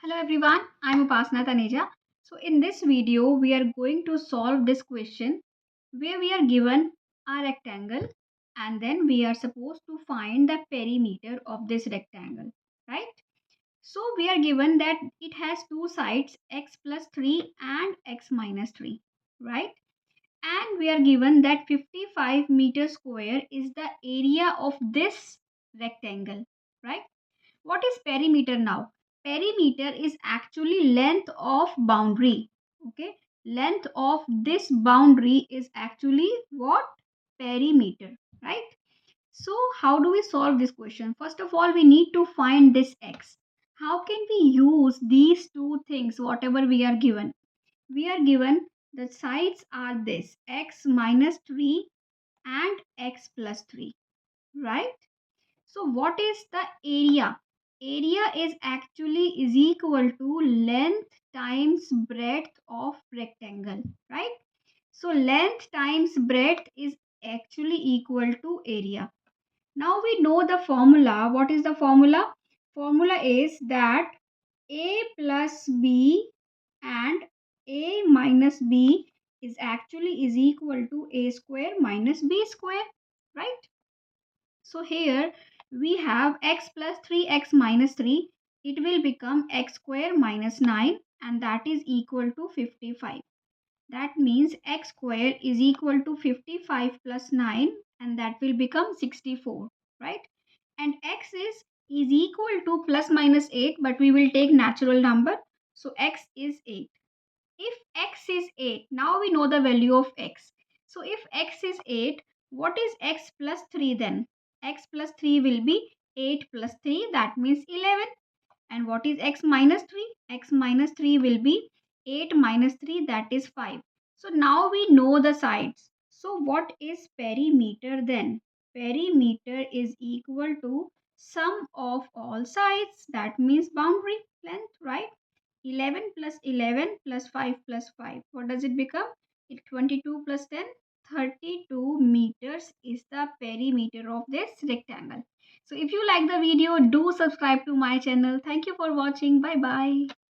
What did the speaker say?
Hello everyone, I'm Upasana Taneja. So in this video, we are going to solve this question where we are given a rectangle and then we are supposed to find the perimeter of this rectangle, right? So we are given that it has two sides, x plus 3 and x minus 3, right? And we are given that 55 meter square is the area of this rectangle, right? What is perimeter now? Perimeter is actually length of boundary. Okay, length of this boundary is actually what? Perimeter, right? So how do we solve this question? First of all, we need to find this x. How can we use these two things, whatever we are given? We are given the sides are this x minus 3 and x plus 3, right? So what is the area? Area is actually is equal to length times breadth of rectangle, right? So length times breadth is actually equal to area. Now we know the formula. What is the formula? Formula is that a plus b and a minus b is actually is equal to a square minus b square, right? So here we have x plus 3x minus 3. It will become x square minus 9 and that is equal to 55. That means x square is equal to 55 plus 9 and that will become 64, right? And x is equal to plus minus 8, but we will take natural number. So x is 8. If x is 8, now we know the value of x. So if x is 8, what is x plus 3 then? X plus 3 will be 8 plus 3, that means 11. And what is x minus 3? X minus 3 will be 8 minus 3, that is 5. So now we know the sides. So what is perimeter then? Perimeter is equal to sum of all sides, that means boundary length, right? 11 plus 11 plus 5 plus 5. What does it become? It 22 plus 10, 32 meters is the perimeter of this rectangle. So if you like the video, do subscribe to my channel. Thank you for watching. Bye bye.